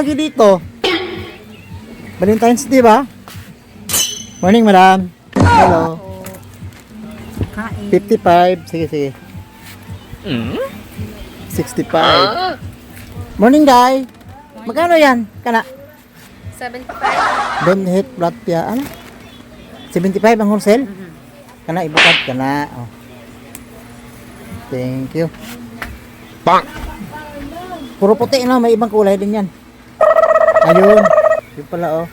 lagi dito? Valentine's Day ba? Morning, madam. Hello. Kain. 55. Sige, sige. 65. Morning, Day. Magkano yan? Kana? 75. Don't hit flat pia. Ano? 75 ang wholesale? Kana, ibukad ka na. Oh. Thank you. Bang! Puro puti na, may ibang kulay din yan. Ayun. Yun pala, oh.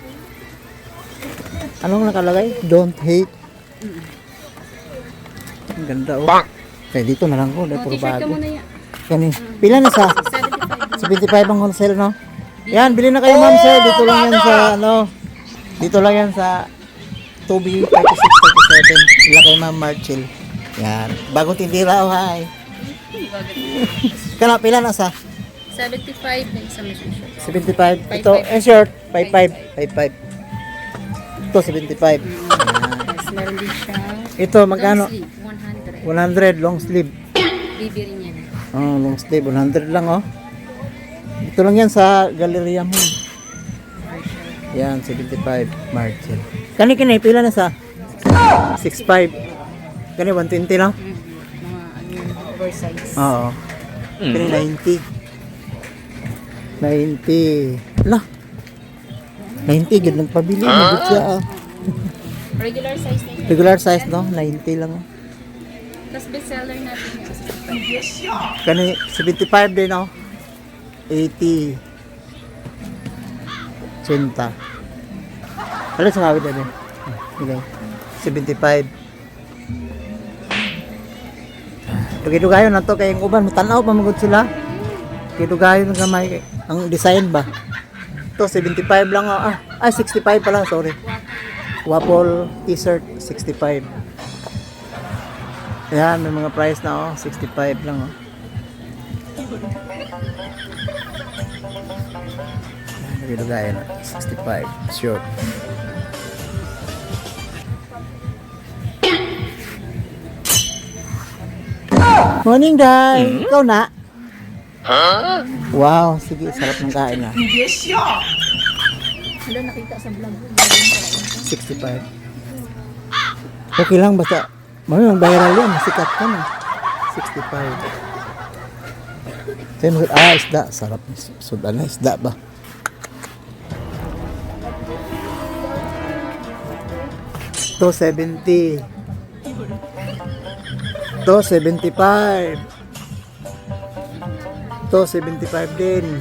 Anong nakalagay? Don't hate. Ang ganda, oh. Bang! Kaya dito na lang ko. Dahil puro T-shirt ka bago. muna yan. Yan eh. Pila na sa? 75. 75 ang wholesale, no? Yan, bilhin na kayo, ma'am, sir. Dito lang yan sa, ano, dito lang yan sa 2B 3637. Ila kay Ma'am Marchil. Yan. Bagong tindira, oh, hi. Kana, pila na sa? 75 na isang machine shirt. 75. Ito, shirt, 55. 55. Ito, 75. Yan. Yes, meron din siyang Ito, magkano? long sleeve, 100. 100, long sleeve. Bibi rin yan. Oh, long sleeve, 100 lang, oh. Dito lang yan sa Galleria mo. Yan, 75. Marchil. Kani, pila na sa? 65. Kani, 120 lang? Mga ano yun, oversize. Oo. Kani, 90. 90. Lah. 90, gud nagpabili. Magod siya, ah. Regular size na yun. Regular size, no? 90 lang, oh. Tapos bestseller natin yung Kani, 75 din, oh. 80. 80. Ano sa kawit na din? Okay. 75. Pagkidugayon na to, kaya yung uban, matanaw pa magod sila. Pagkidugayon na gamay. Ang design ba? Ito, 75 lang. Oh. Ah, 65 pala, sorry. Waffle t-shirt, 65. Ayan, may mga price na, oh. 65 lang, oh. Pagkidugayon na, 65. Sure. Morning, Day. Ikaw na? Wow, sige, sarap ng kain na. Hello, nakita sa vlog. 65. Okay lang, basta mag viral yan, sikat ka na. 65. Sa'yo mag isda, sarap. Sudan na, isda ba? Ito, 70. Ito, 75. Ito, 75 din.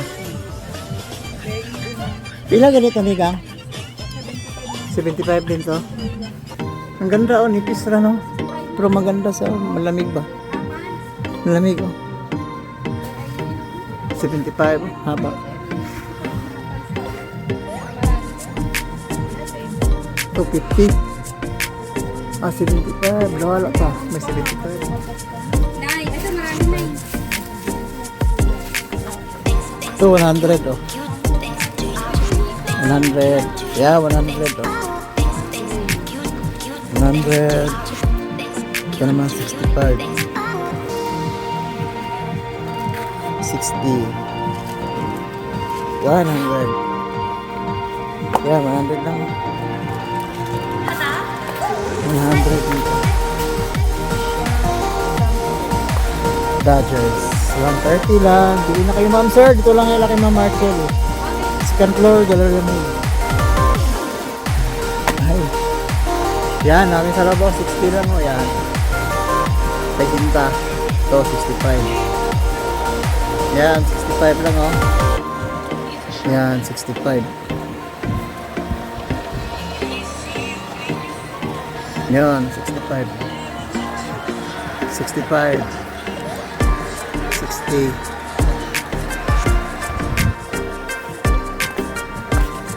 Pila ganito ni Gang? 75 din to. Ang ganda, oh, nipis ra, no? Pero maganda sa, malamig ba? Malamig, oh. 75, haba. Ito, 50. Ah, 75. Nawala pa. May 75. Nay, ito marami na yun. Ito, 100, oh. 100. Yeah, 100, oh. 100. Ito naman, 65. 60. 100. Yeah, 100 lang. 100 dito. Dodgers. 130 lang. Bili na kayo, ma'am, sir. Dito lang yung laki, ma'am Marcel. Second floor, Galleria Mall. Ay. Yan, namin sa labo. 60 lang, oh. Yan. Paginta. Ito, 65. Yan, 65 lang, oh. Yan, 65. Yan, 65. 65. 60.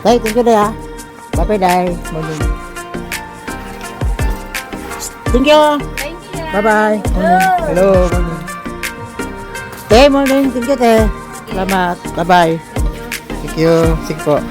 Day, thank you, Day, ah. Bye-bye, Day. Morning. Thank you. Thank you. Bye-bye. Hello. Morning. Day, morning. Thank you, Day. Salamat. Bye-bye. Thank you. Sige po.